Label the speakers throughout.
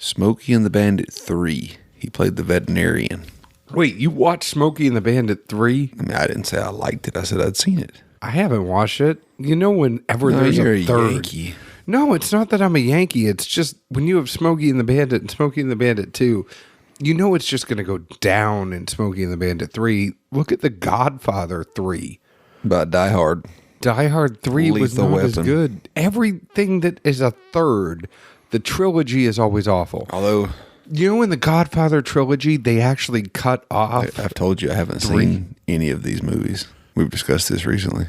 Speaker 1: Smokey and the Bandit 3. He played the veterinarian.
Speaker 2: Wait, you watched Smokey and the Bandit 3?
Speaker 1: I mean, I didn't say I liked it. I said I'd seen it.
Speaker 2: I haven't watched it. You know, whenever
Speaker 1: No,
Speaker 2: there's
Speaker 1: you're
Speaker 2: a third.
Speaker 1: Yankee.
Speaker 2: No, it's not that I'm a Yankee. It's just when you have Smokey and the Bandit and Smokey and the Bandit 2, you know it's just going to go down in Smokey and the Bandit 3. Look at The Godfather 3.
Speaker 1: About Die Hard.
Speaker 2: Die Hard 3 was
Speaker 1: Lethal
Speaker 2: not as
Speaker 1: Weapon.
Speaker 2: good. Everything that is a third, the trilogy is always awful.
Speaker 1: Although,
Speaker 2: You know, in the Godfather trilogy, they actually cut off.
Speaker 1: I've told you I haven't seen any of these movies. We've discussed this recently.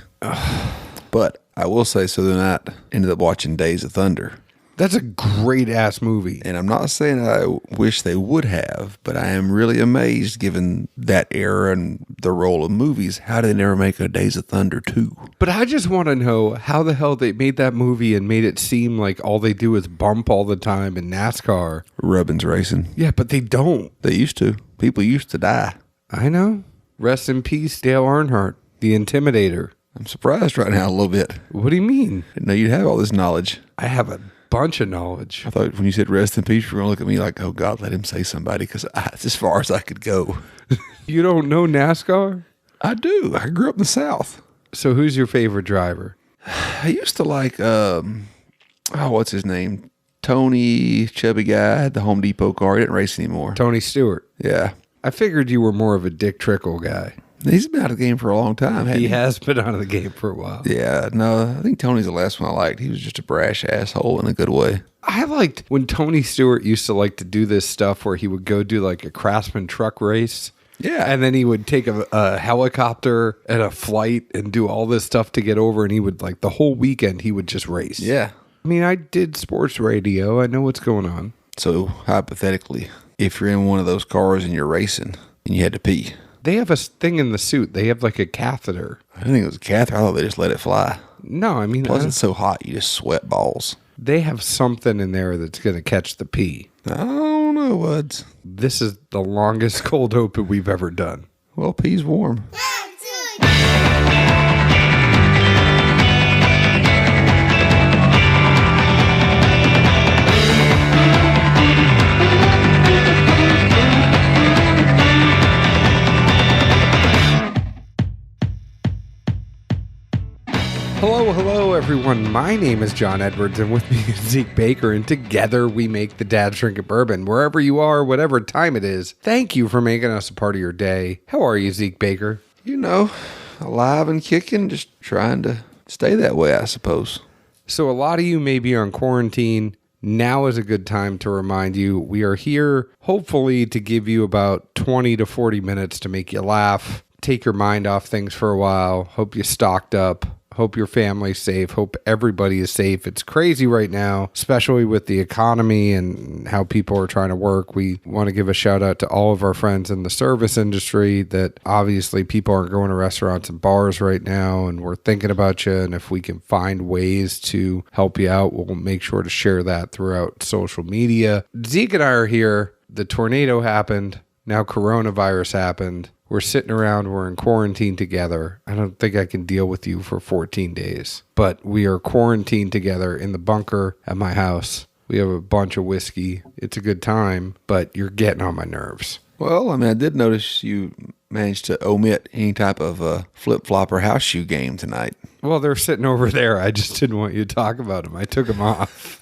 Speaker 1: But I will say, so then I ended up watching Days of Thunder.
Speaker 2: That's a great ass movie.
Speaker 1: And I'm not saying I wish they would have, but I am really amazed given that era and the role of movies. How did they never make a Days of Thunder 2?
Speaker 2: But I just want to know how the hell they made that movie and made it seem like all they do is bump all the time in NASCAR.
Speaker 1: Rubbin's racing.
Speaker 2: Yeah, but they don't.
Speaker 1: They used to. People used to die.
Speaker 2: I know. Rest in peace, Dale Earnhardt, the Intimidator.
Speaker 1: I'm surprised right now a little bit.
Speaker 2: What do you mean?
Speaker 1: Didn't know you'd have all this knowledge.
Speaker 2: I have a bunch of knowledge.
Speaker 1: I thought when you said rest in peace, you were going to look at me like, oh, God, let him say somebody, because that's as far as I could go.
Speaker 2: You don't know NASCAR?
Speaker 1: I do. I grew up in the South.
Speaker 2: So who's your favorite driver?
Speaker 1: I used to like, what's his name? Tony, chubby guy, had the Home Depot car. He didn't race anymore.
Speaker 2: Tony Stewart.
Speaker 1: Yeah.
Speaker 2: I figured you were more of a Dick Trickle guy.
Speaker 1: He's been out of the game for a long time, hasn't
Speaker 2: He
Speaker 1: he?
Speaker 2: has been out of the game for a while.
Speaker 1: Yeah, no, I think Tony's the last one I liked. He was just a brash asshole in a good way.
Speaker 2: I liked when Tony Stewart used to like to do this stuff where he would go do like a Craftsman truck race.
Speaker 1: Yeah.
Speaker 2: And then he would take a helicopter and a flight and do all this stuff to get over. And he would like the whole weekend he would just race.
Speaker 1: Yeah.
Speaker 2: I mean, I did sports radio. I know what's going on.
Speaker 1: So hypothetically, if you're in one of those cars and you're racing and you had to pee,
Speaker 2: They have a thing in the suit. They have like a catheter.
Speaker 1: I didn't think it was a catheter. I thought they just let it fly.
Speaker 2: No, I mean,
Speaker 1: Plus, it's so hot, you just sweat balls.
Speaker 2: they have something in there that's going to catch the pee.
Speaker 1: I don't know, Wuds.
Speaker 2: This is the longest cold open we've ever done.
Speaker 1: Well, pee's warm.
Speaker 2: Hello, everyone. My name is John Edwards, and with me is Zeke Baker, and together we make the Dad's Drinking Bourbon. Wherever you are, whatever time it is, thank you for making us a part of your day. How are you, Zeke Baker?
Speaker 1: You know, alive and kicking, just trying to stay that way, I suppose.
Speaker 2: So a lot of you may be on quarantine. Now is a good time to remind you we are here, hopefully, to give you about 20 to 40 minutes to make you laugh, take your mind off things for a while, hope you stocked up. Hope your family's safe. Hope everybody is safe. It's crazy right now, especially with the economy and how people are trying to work. We want to give a shout out to all of our friends in the service industry that obviously people aren't going to restaurants and bars right now, and we're thinking about you. And if we can find ways to help you out, we'll make sure to share that throughout social media. Zeke and I are here. The tornado happened. Now coronavirus happened. We're sitting around, we're in quarantine together. I don't think I can deal with you for 14 days. But we are quarantined together in the bunker at my house. We have a bunch of whiskey. It's a good time, but you're getting on my nerves.
Speaker 1: Well, I mean, I did notice you managed to omit any type of flip-flop or house shoe game tonight.
Speaker 2: Well, they're sitting over there. I just didn't want you to talk about them. I took them off.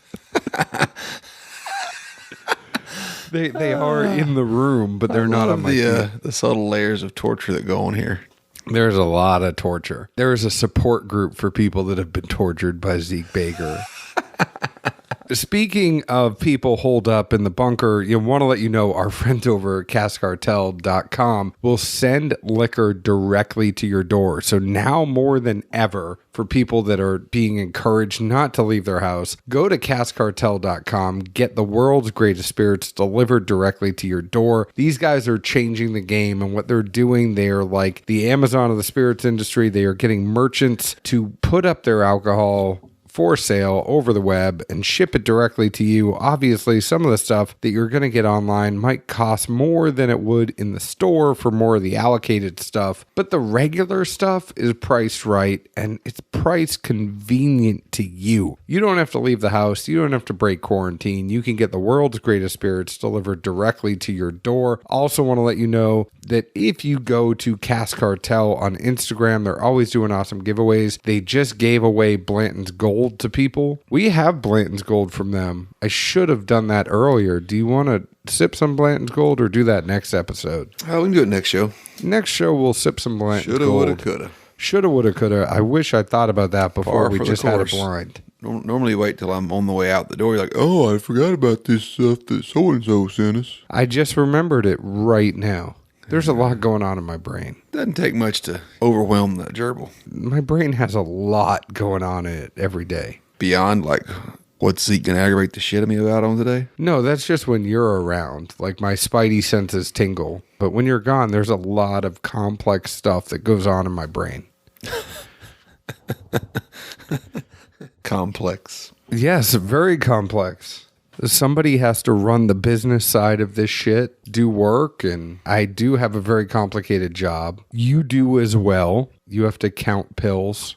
Speaker 2: They are in the room, but they're not on my
Speaker 1: the subtle layers of torture that go on here.
Speaker 2: There's a lot of torture. There is a support group for people that have been tortured by Zeke Baker. Speaking of people holed up in the bunker, you want to let you know our friends over at caskcartel.com will send liquor directly to your door. So now more than ever, for people that are being encouraged not to leave their house, go to caskcartel.com, get the world's greatest spirits delivered directly to your door. These guys are changing the game, and what they're doing, they are like the Amazon of the spirits industry. They are getting merchants to put up their alcohol for sale over the web and ship it directly to you. Obviously, some of the stuff that you're going to get online might cost more than it would in the store for more of the allocated stuff, but the regular stuff is priced right and it's priced convenient to you. You don't have to leave the house. You don't have to break quarantine. You can get the world's greatest spirits delivered directly to your door. Also want to let you know that if you go to Cask Cartel on Instagram, they're always doing awesome giveaways. They just gave away Blanton's Gold to people. We have Blanton's Gold from them. I should have done that earlier. Do you want to sip some Blanton's Gold or do that next episode?
Speaker 1: Oh, we can do it next show.
Speaker 2: Next show, we'll sip some Blanton's Gold.
Speaker 1: Shoulda, woulda, coulda.
Speaker 2: Shoulda, woulda, coulda. I wish I thought about that before we just had a blind.
Speaker 1: Normally wait till I'm on the way out the door. You're like, oh, I forgot about this stuff that so-and-so sent us.
Speaker 2: I just remembered it right now. There's a lot going on in my brain.
Speaker 1: Doesn't take much to overwhelm that gerbil.
Speaker 2: My brain has a lot going on in it every day.
Speaker 1: Beyond, like, what's Zeke going to aggravate the shit out of me about on today?
Speaker 2: No, that's just when you're around. Like, my spidey senses tingle. But when you're gone, there's a lot of complex stuff that goes on in my brain.
Speaker 1: Complex.
Speaker 2: Yes, very complex. Somebody has to run the business side of this shit, do work, and I do have a very complicated job. You do as well. You have to count pills.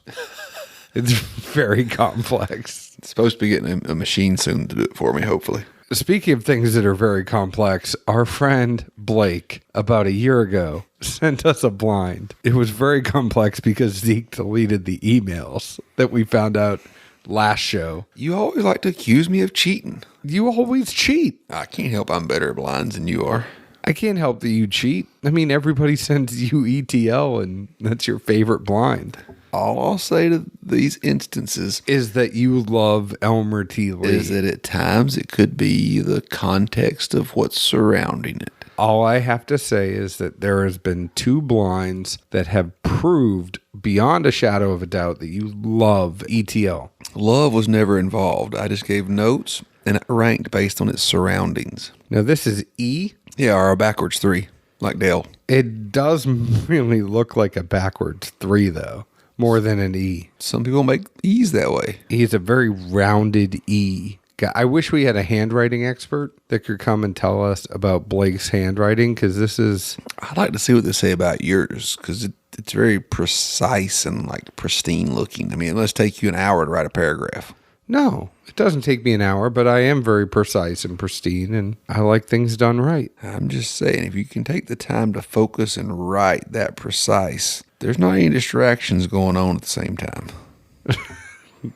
Speaker 2: It's very complex.
Speaker 1: It's supposed to be getting a machine soon to do it for me, hopefully.
Speaker 2: Speaking of things that are very complex, our friend Blake, about a year ago, sent us a blind. It was very complex because Zeke deleted the emails that we found out last show.
Speaker 1: You always like to accuse me of cheating.
Speaker 2: You always cheat.
Speaker 1: I can't help I'm better at blinds than you are.
Speaker 2: I can't help that you cheat. I mean, everybody sends you ETL and that's your favorite blind.
Speaker 1: All I'll say to these instances
Speaker 2: is that you love Elmer T. Lee.
Speaker 1: Is that at times it could be the context of what's surrounding it.
Speaker 2: All I have to say is that there has been 2 blinds that have proved beyond a shadow of a doubt that you love ETL.
Speaker 1: Love was never involved. I just gave notes and it ranked based on its surroundings.
Speaker 2: Now this is E?
Speaker 1: Yeah, or a backwards 3, like Dale.
Speaker 2: It does really look like a backwards 3 though, more than an E.
Speaker 1: Some people make E's that way.
Speaker 2: He's a very rounded E. I wish we had a handwriting expert that could come and tell us about Blake's handwriting, because this is...
Speaker 1: I'd like to see what they say about yours, because it's very precise and like pristine looking. I mean, it must take you an hour to write a paragraph.
Speaker 2: No, it doesn't take me an hour, but I am very precise and pristine, and I like things done right.
Speaker 1: I'm just saying, if you can take the time to focus and write that precise, there's not any distractions going on at the same time.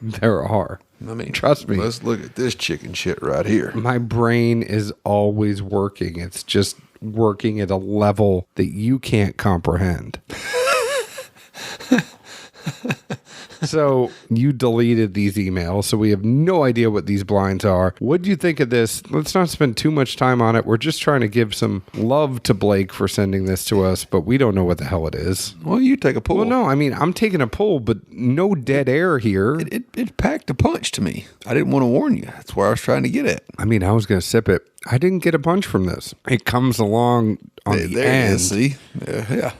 Speaker 2: There are.
Speaker 1: I mean,
Speaker 2: trust me.
Speaker 1: Let's look at this chicken shit right here.
Speaker 2: My brain is always working. It's just working at a level that you can't comprehend. So you deleted these emails, so we have no idea what these blinds are. What do you think of this? Let's not spend too much time on it. We're just trying to give some love to Blake for sending this to us, but we don't know what the hell it is.
Speaker 1: Well, you take a pull.
Speaker 2: Well, no, I mean, I'm taking a pull, but no dead air here.
Speaker 1: It packed a punch to me. I didn't want to warn you. That's where I was trying to get at.
Speaker 2: I mean, I was going to sip it. I didn't get a punch from this. It comes along on the
Speaker 1: there
Speaker 2: end.
Speaker 1: It is, see? Yeah.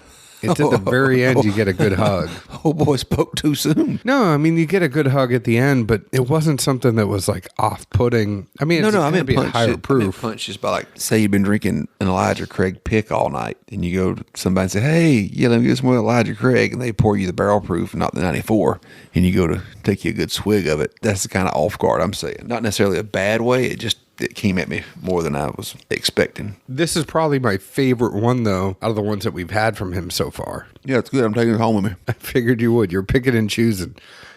Speaker 2: It's at the very end you get a good hug.
Speaker 1: Oh boy, spoke too soon.
Speaker 2: No, I mean, you get a good hug at the end, but it wasn't something that was like off-putting. I mean, it's
Speaker 1: I mean
Speaker 2: be
Speaker 1: punch.
Speaker 2: higher proof.
Speaker 1: Punch just by like, say you've been drinking an Elijah Craig pick all night, and you go to somebody and say, hey, yeah, let me get some more Elijah Craig, and they pour you the barrel proof, not the 94, and you go to take you a good swig of it. That's the kind of off guard I'm saying. Not necessarily a bad way, it came at me more than I was expecting.
Speaker 2: This is probably my favorite one, though, out of the ones that we've had from him so far.
Speaker 1: Yeah, it's good. I'm taking it home with me.
Speaker 2: I figured you would. You're picking and choosing.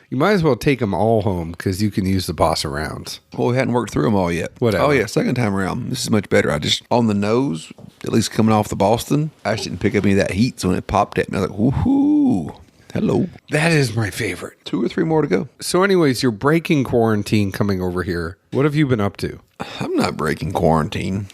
Speaker 2: You might as well take them all home because you can use the boss rounds.
Speaker 1: Well, we hadn't worked through them all yet.
Speaker 2: Whatever.
Speaker 1: Oh, yeah, second time around. This is much better. I just, on the nose, at least coming off the Boston, I just didn't pick up any of that heat. So when it popped at me, I was like, woohoo. Hello.
Speaker 2: That is my favorite.
Speaker 1: 2 or 3 more to go.
Speaker 2: So anyways, you're breaking quarantine coming over here. What have you been up to?
Speaker 1: I'm not breaking quarantine.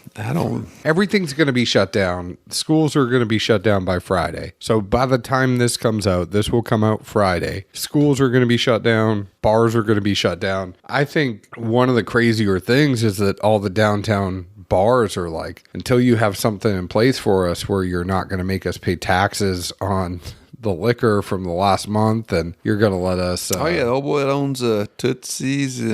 Speaker 2: Everything's going to be shut down. Schools are going to be shut down by Friday. So by the time this comes out, this will come out Friday. Schools are going to be shut down. Bars are going to be shut down. I think one of the crazier things is that all the downtown bars are like, until you have something in place for us where you're not going to make us pay taxes on the liquor from the last month, and you're going to let us.
Speaker 1: Oh, yeah. The old boy that owns Tootsie's and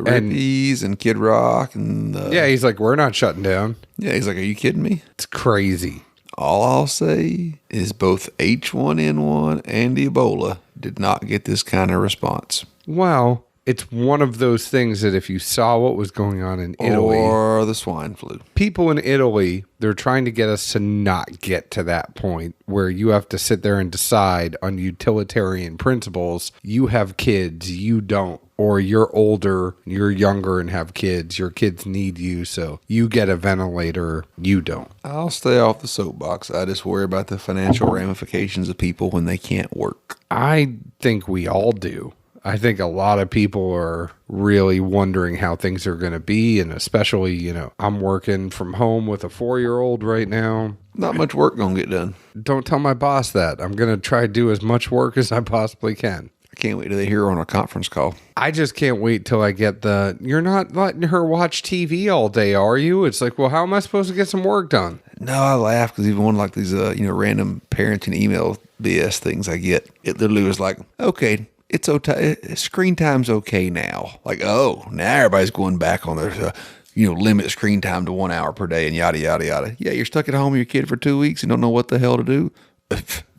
Speaker 1: Rippies and Kid Rock. And
Speaker 2: yeah, he's like, we're not shutting down.
Speaker 1: Yeah, he's like, are you kidding me?
Speaker 2: It's crazy.
Speaker 1: All I'll say is both H1N1 and Ebola did not get this kind of response.
Speaker 2: Well, it's one of those things that if you saw what was going on in Italy.
Speaker 1: Or the swine flu.
Speaker 2: People in Italy, they're trying to get us to not get to that point where you have to sit there and decide on utilitarian principles. You have kids, you don't. Or you're older, you're younger and have kids. Your kids need you, so you get a ventilator, you don't.
Speaker 1: I'll stay off the soapbox. I just worry about the financial ramifications of people when they can't work.
Speaker 2: I think we all do. I think a lot of people are really wondering how things are going to be. And especially, I'm working from home with a 4-year-old right now.
Speaker 1: Not much work going to get done.
Speaker 2: Don't tell my boss that. I'm going to try to do as much work as I possibly can.
Speaker 1: I can't wait till they hear her on a conference call.
Speaker 2: I just can't wait till I get you're not letting her watch TV all day, are you? It's like, well, how am I supposed to get some work done?
Speaker 1: No, I laugh because even one like these, random parenting email BS things I get, it literally was like, okay, it's okay. Screen time's okay now. Like, oh, now everybody's going back on their, limit screen time to 1 hour per day and yada, yada, yada. Yeah, you're stuck at home with your kid for 2 weeks and don't know what the hell to do.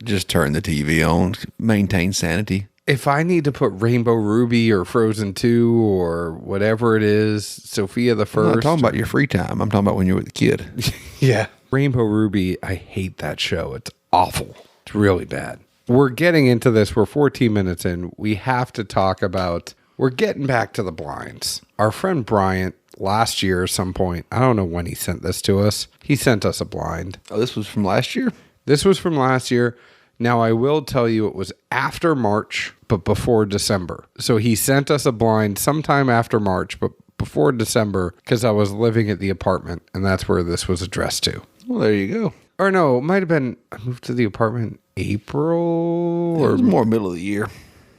Speaker 1: Just turn the TV on. Maintain sanity.
Speaker 2: If I need to put Rainbow Ruby or Frozen 2 or whatever it is, Sophia the First.
Speaker 1: I'm not talking about your free time. I'm talking about when you're with the kid.
Speaker 2: Yeah. Rainbow Ruby, I hate that show. It's awful. It's really bad. We're getting into this. We're 14 minutes in. We have to talk about, we're getting back to the blinds. Our friend Bryant, last year at some point, I don't know when he sent this to us. He sent us a blind.
Speaker 1: Oh, this was from last year?
Speaker 2: This was from last year. Now, I will tell you it was after March, but before December. So he sent us a blind sometime after March, but before December, because I was living at the apartment, and that's where this was addressed to.
Speaker 1: Well, there you go.
Speaker 2: Or no, it might have been, I moved to the apartment April?
Speaker 1: It was more middle of the year.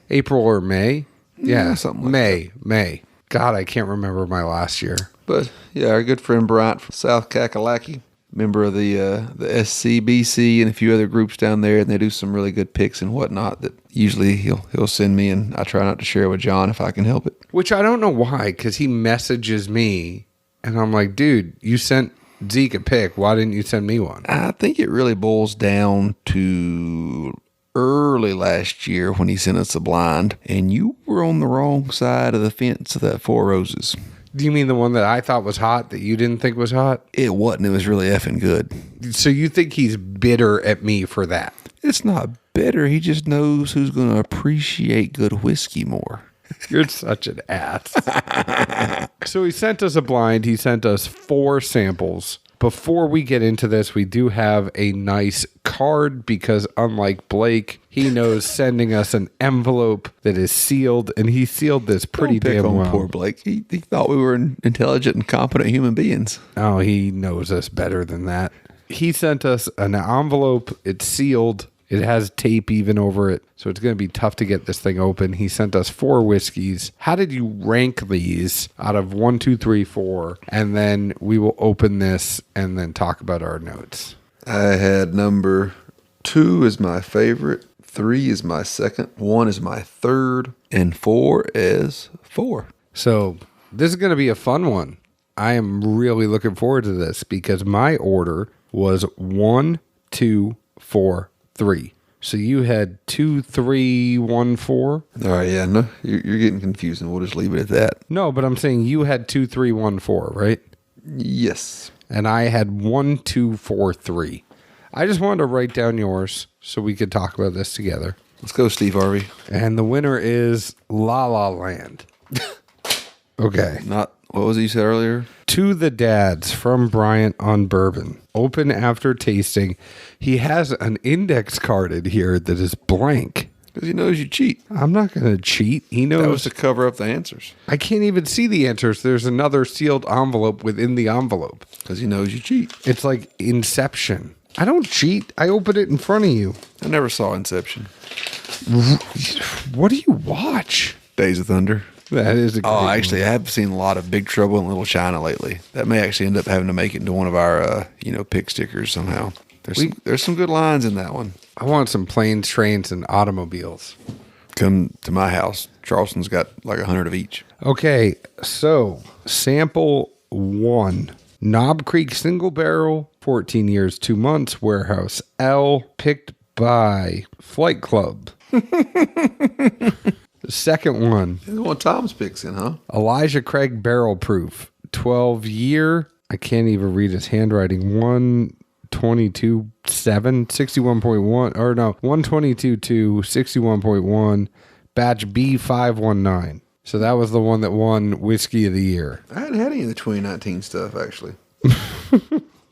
Speaker 2: April or May? Yeah,
Speaker 1: something like
Speaker 2: May. God, I can't remember my last year.
Speaker 1: But, yeah, our good friend Bryant from South Kakalaki, member of the SCBC and a few other groups down there, and they do some really good picks and whatnot that usually he'll send me, and I try not to share with John if I can help it.
Speaker 2: Which I don't know why, because he messages me, and I'm like, dude, you sent Zeke a pick. Why didn't you send me one?
Speaker 1: I think it really boils down to early last year when he sent us a blind, and you were on the wrong side of the fence of that Four Roses.
Speaker 2: Do you mean the one that I thought was hot that you didn't think was hot?
Speaker 1: It wasn't. It was really effing good.
Speaker 2: So you think he's bitter at me for that?
Speaker 1: It's not bitter. He just knows who's going to appreciate good whiskey more.
Speaker 2: You're such an ass. So he sent us a blind. He sent us 4 samples. Before we get into this, we do have a nice card because unlike Blake, he knows sending us an envelope that is sealed, and he sealed this pretty damn well.
Speaker 1: Poor Blake. He thought we were intelligent and competent human beings.
Speaker 2: Oh, he knows us better than that. He sent us an envelope. It's sealed. It has tape even over it, so it's going to be tough to get this thing open. He sent us 4 whiskeys. How did you rank these out of 1, 2, 3, 4? And then we will open this and then talk about our notes.
Speaker 1: I had number 2 is my favorite, 3 is my second, 1 is my third, and 4 is 4.
Speaker 2: So this is going to be a fun one. I am really looking forward to this because my order was 1, 2, 4, 3. So you had 2, 3, 1, 4.
Speaker 1: All right, yeah, no, you're getting confusing. We'll just leave it at that.
Speaker 2: No, but I'm saying you had 2, 3, 1, 4, right?
Speaker 1: Yes.
Speaker 2: And I had 1, 2, 4, 3. I just wanted to write down yours so we could talk about this together.
Speaker 1: Let's go, Steve Harvey.
Speaker 2: And the winner is La La Land. Okay.
Speaker 1: Not, what was it you said earlier?
Speaker 2: To the Dads from Bryant on Bourbon. Open after tasting. He has an index card in here that is blank.
Speaker 1: Because he knows you cheat.
Speaker 2: I'm not going to cheat. He knows.
Speaker 1: That was to cover up the answers.
Speaker 2: I can't even see the answers. There's another sealed envelope within the envelope.
Speaker 1: Because he knows you cheat.
Speaker 2: It's like Inception. I don't cheat. I open it in front of you.
Speaker 1: I never saw Inception.
Speaker 2: What do you watch?
Speaker 1: Days of Thunder.
Speaker 2: That is a great one.
Speaker 1: Actually, I have seen a lot of Big Trouble in Little China lately. That may actually end up having to make it into one of our, pick stickers somehow. There's some good lines in that one.
Speaker 2: I want some planes, trains, and automobiles.
Speaker 1: Come to my house. Charleston's got like 100 of each.
Speaker 2: Okay, so sample 1. Knob Creek single barrel, 14 years, 2 months, warehouse L, picked by Flight Club. The second one.
Speaker 1: This is one Tom's picks in, huh?
Speaker 2: Elijah Craig barrel proof, 12 year. I can't even read his handwriting. 122.7, 61.1, or no, 122.2, 61.1, batch B519. So that was the one that won Whiskey of the Year.
Speaker 1: I hadn't had any of the 2019 stuff, actually.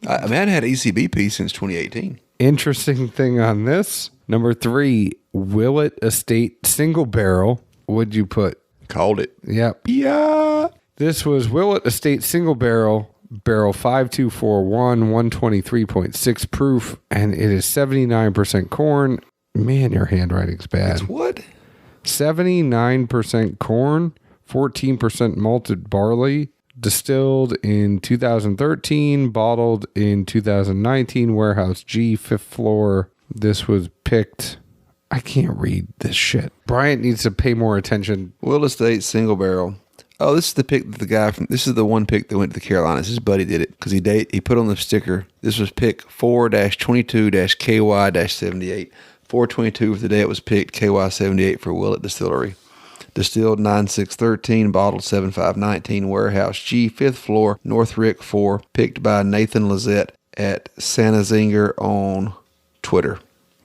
Speaker 1: I hadn't had ECBP since 2018.
Speaker 2: Interesting thing on this. Number 3, Willett Estate single barrel. What'd you put?
Speaker 1: Called it.
Speaker 2: Yep.
Speaker 1: Yeah.
Speaker 2: This was Willett Estate single barrel 5241, 123.6 proof, and it is 79% corn. Man, your handwriting's bad.
Speaker 1: It's what?
Speaker 2: 79% corn, 14% malted barley, distilled in 2013, bottled in 2019, warehouse G, 5th floor. This was picked. I can't read this shit. Bryant needs to pay more attention.
Speaker 1: Will Estate single barrel. Oh, this is the pick that the guy from. This is the one pick that went to the Carolinas. His buddy did it because he put on the sticker. This was pick 4-22-KY-78. 422 for the day it was picked. KY-78 for Willett Distillery. Distilled 9/6/13, bottled 7/5/19, warehouse G, 5th floor, North Rick 4. Picked by Nathan Lizette at Santa Zinger on Twitter.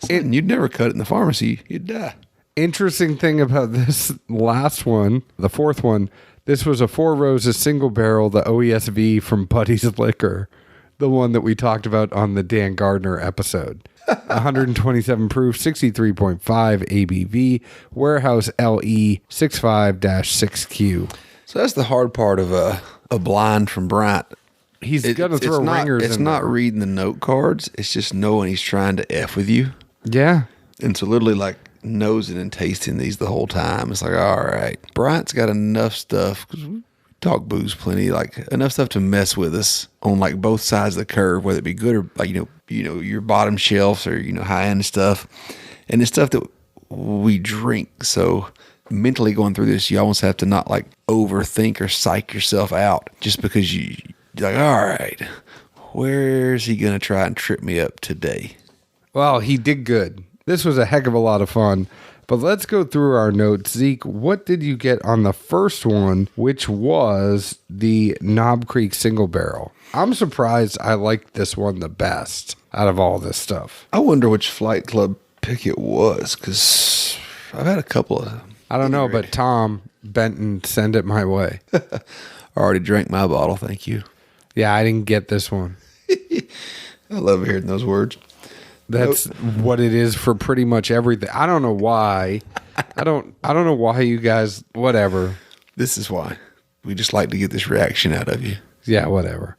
Speaker 1: And you'd never cut it in the pharmacy. You'd die.
Speaker 2: Interesting thing about this last one, the fourth one, this was a Four Roses single barrel, the OESV from Buddy's Liquor, the one that we talked about on the Dan Gardner episode. 127 proof, 63.5 ABV, warehouse LE 65-6Q.
Speaker 1: So that's the hard part of a blind from Bryant.
Speaker 2: He's going to throw ringers in.
Speaker 1: It's not reading the note cards. It's just knowing he's trying to F with you.
Speaker 2: Yeah.
Speaker 1: And so literally like nosing and tasting these the whole time. It's like, all right, Bryant's got enough stuff, because we talk booze plenty, like enough stuff to mess with us on like both sides of the curve, whether it be good or like, you know, your bottom shelves or, high end stuff. And it's stuff that we drink. So mentally going through this, you almost have to not like overthink or psych yourself out just because you're like, all right, where's he going to try and trip me up today?
Speaker 2: Well, he did good. This was a heck of a lot of fun. But let's go through our notes. Zeke, what did you get on the first one, which was the Knob Creek single barrel? I'm surprised I liked this one the best out of all this stuff.
Speaker 1: I wonder which Flight Club pick it was, because I've had a couple of them.
Speaker 2: I don't know, but Tom Benton, send it my way.
Speaker 1: I already drank my bottle, thank you.
Speaker 2: Yeah, I didn't get this one.
Speaker 1: I love hearing those words.
Speaker 2: That's what it is for pretty much everything. I don't know why. I don't know why you guys, whatever.
Speaker 1: This is why. We just like to get this reaction out of you.
Speaker 2: Yeah, whatever.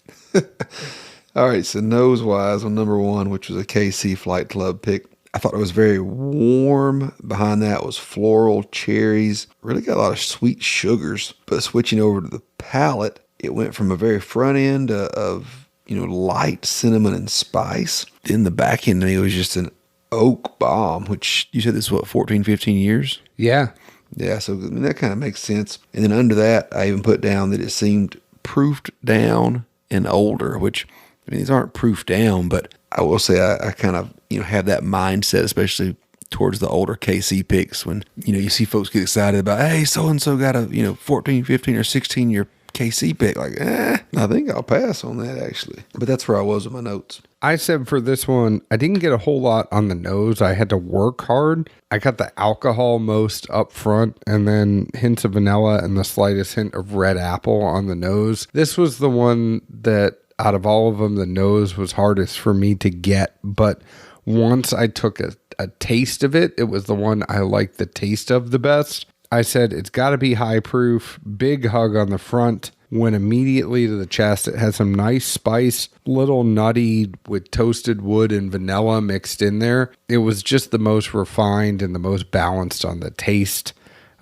Speaker 1: All right, so nose-wise on number 1, which was a KC Flight Club pick, I thought it was very warm. Behind that was floral, cherries. Really got a lot of sweet sugars. But switching over to the palate, it went from a very front end of light cinnamon and spice. Then the back end to me was just an oak bomb, which you said this was, 14, 15 years?
Speaker 2: Yeah.
Speaker 1: Yeah, so that kind of makes sense. And then under that, I even put down that it seemed proofed down and older, which, these aren't proofed down, but I will say I kind of, have that mindset, especially towards the older KC picks when, you see folks get excited about, hey, so-and-so got a, 14, 15, or 16-year KC pick. Like, I think I'll pass on that, actually. But that's where I was with my notes.
Speaker 2: I said for this one, I didn't get a whole lot on the nose. I had to work hard. I got the alcohol most up front and then hints of vanilla and the slightest hint of red apple on the nose. This was the one that out of all of them, the nose was hardest for me to get. But once I took a taste of it, it was the one I liked the taste of the best. I said, it's got to be high proof, big hug on the front, went immediately to the chest. It had some nice spice, little nutty with toasted wood and vanilla mixed in there. It was just the most refined and the most balanced on the taste.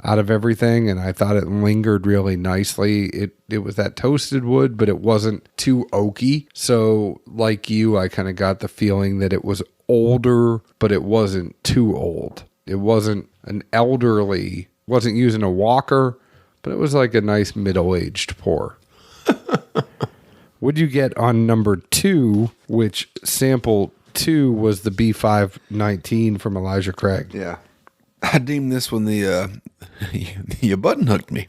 Speaker 2: out of everything, and I thought it lingered really nicely. It was that toasted wood, but it wasn't too oaky. So like you, I kind of got the feeling that it was older, but it wasn't too old. It wasn't an elderly, wasn't using a walker, but it was like a nice middle-aged pour. What'd you get on number 2, which sample 2 was the B519 from Elijah Craig?
Speaker 1: Yeah. I deemed this one you button hooked me.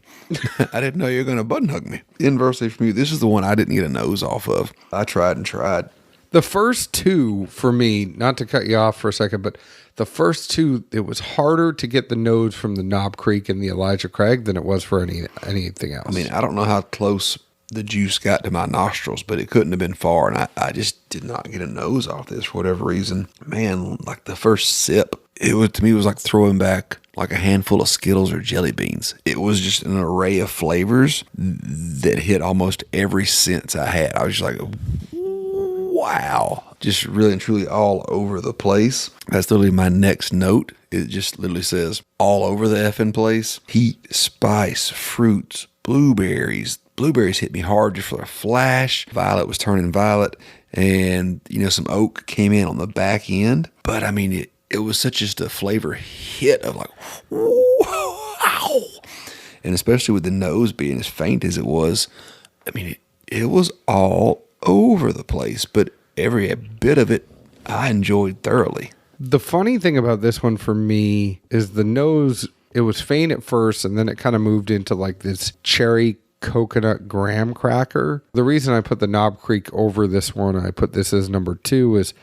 Speaker 1: I didn't know you were going to button hook me. Inversely from you, this is the one I didn't get a nose off of. I tried and tried.
Speaker 2: The first 2 for me, not to cut you off for a second, but the first 2, it was harder to get the nose from the Knob Creek and the Elijah Craig than it was for anything else.
Speaker 1: I mean, I don't know how close the juice got to my nostrils, but it couldn't have been far, and I just did not get a nose off this for whatever reason. Man, like the first sip, it was like throwing back like a handful of Skittles or jelly beans. It was just an array of flavors that hit almost every sense I had. I was just like, wow, just really and truly all over the place. That's literally my next note. It just literally says all over the effing place. Heat, spice, fruits, blueberries. Blueberries hit me hard just for a flash. Violet was turning violet, and some oak came in on the back end. But I mean, it was such just a flavor hit of like, wow. And especially with the nose being as faint as it was, I mean, it was all over the place, but every bit of it I enjoyed thoroughly.
Speaker 2: The funny thing about this one for me is the nose, it was faint at first, and then it kind of moved into like this cherry coconut graham cracker. The reason I put the Knob Creek over this one, I put this as number 2, is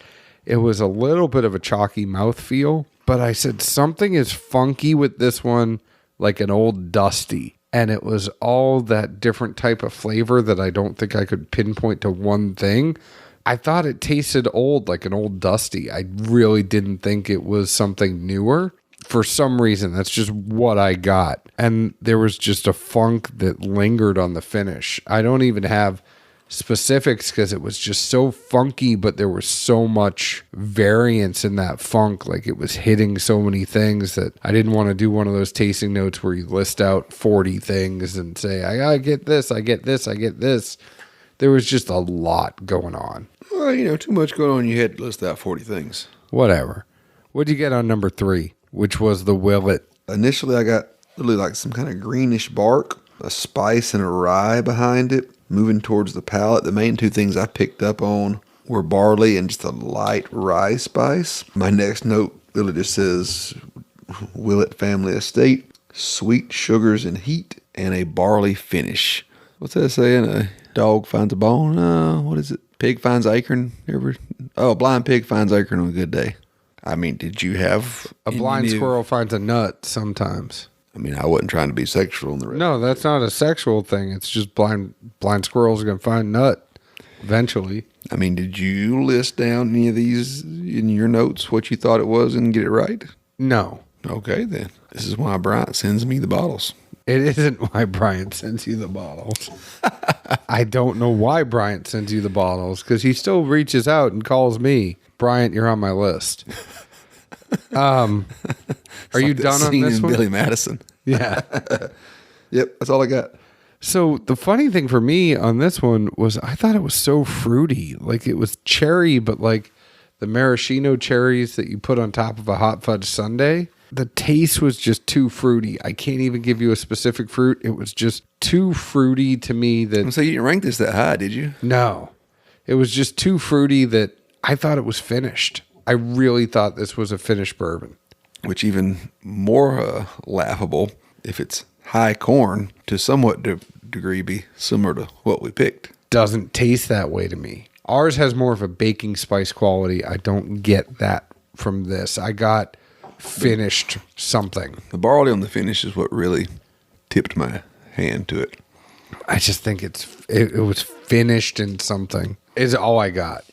Speaker 2: it was a little bit of a chalky mouthfeel, but I said something is funky with this one, like an Old Dusty. And it was all that different type of flavor that I don't think I could pinpoint to one thing. I thought it tasted old, like an Old Dusty. I really didn't think it was something newer. For some reason, that's just what I got. And there was just a funk that lingered on the finish. I don't even have specifics because it was just so funky, but there was so much variance in that funk. Like it was hitting so many things that I didn't want to do one of those tasting notes where you list out 40 things and say, I get this, I get this, I get this. There was just a lot going on.
Speaker 1: Well, too much going on. You had to list out 40 things.
Speaker 2: Whatever. What'd you get on number 3, which was the Willett?
Speaker 1: Initially, I got literally like some kind of greenish bark, a spice and a rye behind it. Moving towards the palate, the main 2 things I picked up on were barley and just a light rye spice. My next note literally just says Willett Family Estate, sweet sugars and heat, and a barley finish. What's that saying? A dog finds a bone? What is it? Pig finds acorn? A blind pig finds acorn on a good day. I mean, did you have...
Speaker 2: A blind squirrel finds a nut sometimes.
Speaker 1: I mean, I wasn't trying to be sexual in the rest.
Speaker 2: No, that's not a sexual thing. It's just blind squirrels are going to find nut eventually.
Speaker 1: I mean, did you list down any of these in your notes, what you thought it was, and get it right?
Speaker 2: No.
Speaker 1: Okay, then. This is why Bryant sends me the bottles.
Speaker 2: It isn't why Bryant sends you the bottles. I don't know why Bryant sends you the bottles, because he still reaches out and calls me. Bryant, you're on my list. Are you done on this one?
Speaker 1: Billy Madison.
Speaker 2: Yeah.
Speaker 1: Yep, that's all I got.
Speaker 2: So the funny thing for me on this one was I thought it was so fruity. Like it was cherry, but like the maraschino cherries that you put on top of a hot fudge sundae. The taste was just too fruity. I can't even give you a specific fruit. It was just too fruity to me that...
Speaker 1: So you didn't rank this that high, did you?
Speaker 2: No. It was just too fruity that I thought it was finished. I really thought this was a finished bourbon.
Speaker 1: Which even more laughable, if it's high corn, to somewhat degree be similar to what we picked.
Speaker 2: Doesn't taste that way to me. Ours has more of a baking spice quality. I don't get that from this. I got finished something.
Speaker 1: The barley on the finish is what really tipped my hand to it.
Speaker 2: I just think it was finished in something. Is all I got.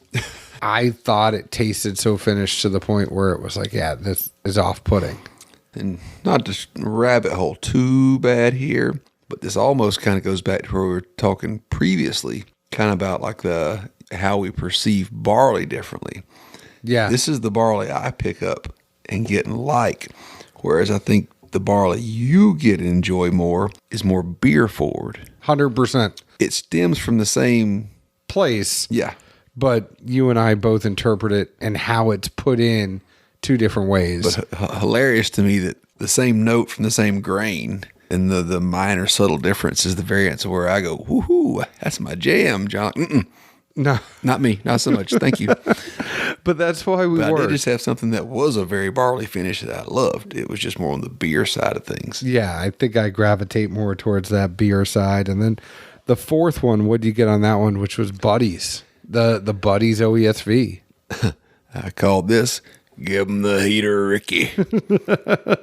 Speaker 2: I thought it tasted so finished to the point where it was like, yeah, this is off-putting.
Speaker 1: And not to rabbit hole too bad here, but this almost kind of goes back to where we were talking previously, kind of about like how we perceive barley differently.
Speaker 2: Yeah.
Speaker 1: This is the barley I pick up and get and like, whereas I think the barley you get to enjoy more is more beer forward.
Speaker 2: 100%.
Speaker 1: It stems from the same
Speaker 2: place.
Speaker 1: Yeah.
Speaker 2: But you and I both interpret it and how it's put in two different ways.
Speaker 1: But hilarious to me that the same note from the same grain and the minor subtle difference is the variance of where I go, woohoo, that's my jam, John.
Speaker 2: No,
Speaker 1: not me. Not so much. Thank you.
Speaker 2: But that's why we
Speaker 1: I
Speaker 2: were.
Speaker 1: did just have something that was a very barley finish that I loved. It was just more on the beer side of things.
Speaker 2: Yeah, I think I gravitate more towards that beer side. And then the fourth one, what did you get on that one, which was Buddies? The Buddies OESV.
Speaker 1: I called this, give 'em the heater, Ricky.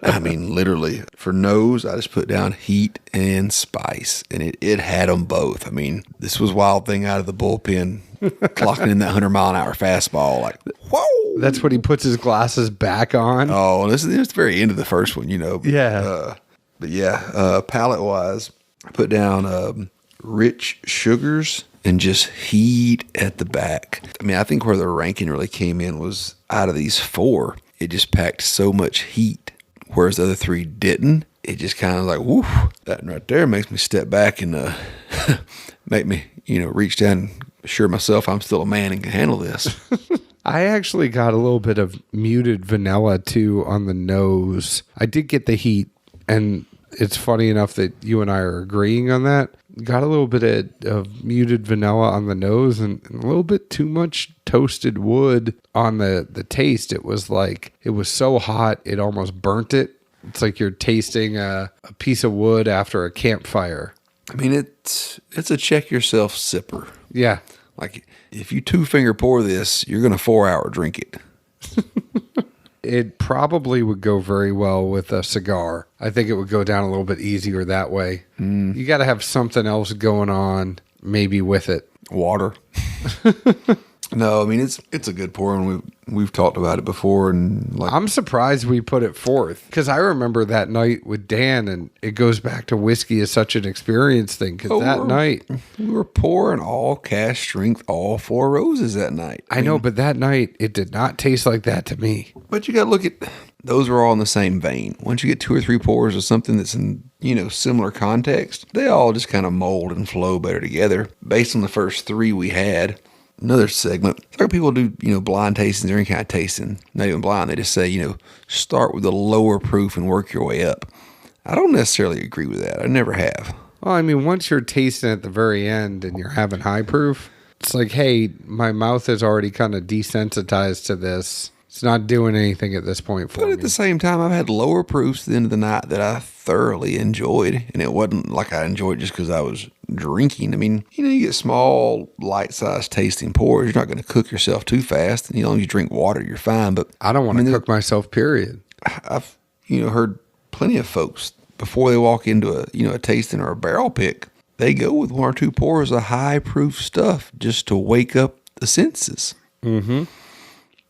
Speaker 1: I mean, literally, for nose, I just put down heat and spice, and it had them both. I mean, this was Wild Thing out of the bullpen, clocking in that 100-mile-an-hour fastball, like, whoa!
Speaker 2: That's when he puts his glasses back on.
Speaker 1: Oh, this is the very end of the first one, you know.
Speaker 2: Yeah.
Speaker 1: But yeah, palate-wise, I put down rich sugars and just heat at the back. I mean, I think where the ranking really came in was out of these four, it just packed so much heat, whereas the other three didn't. It just kind of like, woof, that right there makes me step back and make me, reach down and assure myself I'm still a man and can handle this.
Speaker 2: I actually got a little bit of muted vanilla too on the nose. I did get the heat, and it's funny enough that you and I are agreeing on that. Got a little bit of muted vanilla on the nose and a little bit too much toasted wood on the taste. It was like, it was so hot, it almost burnt it. It's like you're tasting a piece of wood after a campfire.
Speaker 1: I mean, it's a check yourself sipper.
Speaker 2: Yeah.
Speaker 1: Like, if you 2-finger pour this, you're going to 4-hour drink it.
Speaker 2: It probably would go very well with a cigar. I think it would go down a little bit easier that way. You got to have something else going on, maybe with it.
Speaker 1: Water. No, I mean, it's a good pour, and we've talked about it before. And like,
Speaker 2: I'm surprised we put it fourth, because I remember that night with Dan, and it goes back to whiskey is such an experience thing. Because that night
Speaker 1: we were pouring all cask strength, all 4 roses that night.
Speaker 2: I know, but that night it did not taste like that to me.
Speaker 1: But you got to look at those are all in the same vein. Once you get 2 or 3 pours of something that's in similar context, they all just kind of mold and flow better together. Based on the first 3 we had. Another segment, like people do, blind tastings or any kind of tasting, not even blind. They just say, start with a lower proof and work your way up. I don't necessarily agree with that. I never have.
Speaker 2: Well, I mean, once you're tasting at the very end and you're having high proof, it's like, hey, my mouth is already kind of desensitized to this. It's not doing anything at this point for me.
Speaker 1: But at the same time, I've had lower proofs at the end of the night that I thoroughly enjoyed. And it wasn't like I enjoyed just because I was drinking. I mean, you get small, light-sized tasting pours. You're not going to cook yourself too fast. And as long as you drink water, you're fine. But
Speaker 2: I don't want to cook myself, period.
Speaker 1: I've, heard plenty of folks, before they walk into a tasting or a barrel pick, they go with 1 or 2 pours of high-proof stuff just to wake up the senses.
Speaker 2: Mm-hmm.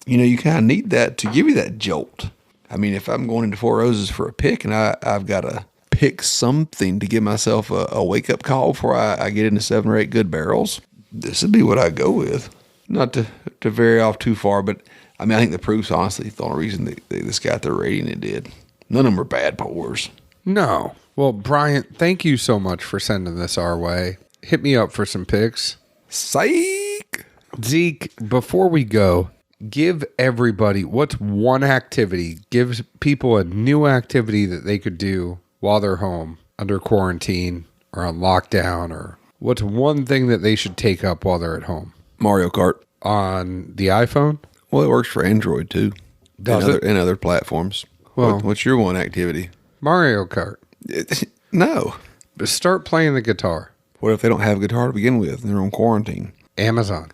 Speaker 1: You kind of need that to give you that jolt. I mean, if I'm going into 4 roses for a pick and I've got to pick something to give myself a wake-up call before I get into 7 or 8 good barrels, this would be what I go with. Not to vary off too far, but I mean, I think the proof's honestly the only reason this got the rating it did. None of them are bad pours.
Speaker 2: No. Well, Bryant, thank you so much for sending this our way. Hit me up for some picks.
Speaker 1: Psych!
Speaker 2: Zeke, before we go, give everybody, what's one activity, give people a new activity that they could do while they're home under quarantine or on lockdown, or what's one thing that they should take up while they're at home?
Speaker 1: Mario Kart.
Speaker 2: On the iPhone?
Speaker 1: Well, it works for Android too. And other platforms.
Speaker 2: Well,
Speaker 1: what's your one activity?
Speaker 2: Mario Kart.
Speaker 1: No.
Speaker 2: But start playing the guitar.
Speaker 1: What if they don't have a guitar to begin with and they're on quarantine?
Speaker 2: Amazon.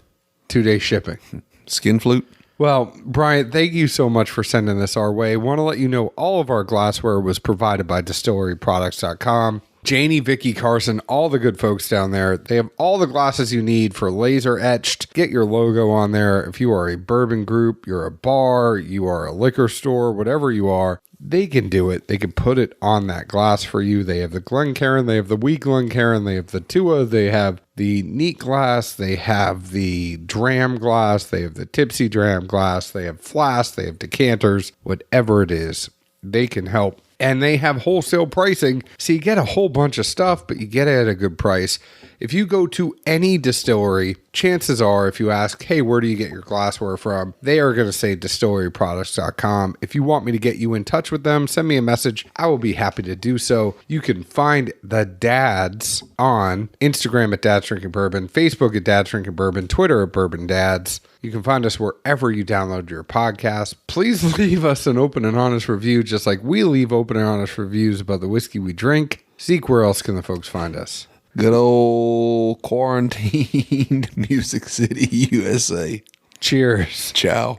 Speaker 2: 2-day shipping.
Speaker 1: Skin flute?
Speaker 2: Well, Bryant, thank you so much for sending this our way. Want to let you know all of our glassware was provided by distilleryproducts.com. Janie, Vicky, Carson, all the good folks down there. They have all the glasses you need for laser etched. Get your logo on there. If you are a bourbon group, you're a bar, you are a liquor store, whatever you are, they can do it. They can put it on that glass for you. They have the Glencairn, they have the Wee Glencairn, they have the Tua, they have the neat glass, they have the dram glass, they have the tipsy dram glass, they have flasks, they have decanters, whatever it is, they can help And they have wholesale pricing, so you get a whole bunch of stuff, but you get it at a good price. If you go to any distillery, chances are if you ask, hey, where do you get your glassware from? They are going to say distilleryproducts.com. If you want me to get you in touch with them, send me a message. I will be happy to do so. You can find the dads on Instagram at Dads Drinking Bourbon, Facebook at Dads Drinking Bourbon, Twitter at Bourbon Dads. You can find us wherever you download your podcast. Please leave us an open and honest review, just like we leave open and honest reviews about the whiskey we drink. Zeke, where else can the folks find us?
Speaker 1: Good old quarantined Music City, USA.
Speaker 2: Cheers.
Speaker 1: Ciao.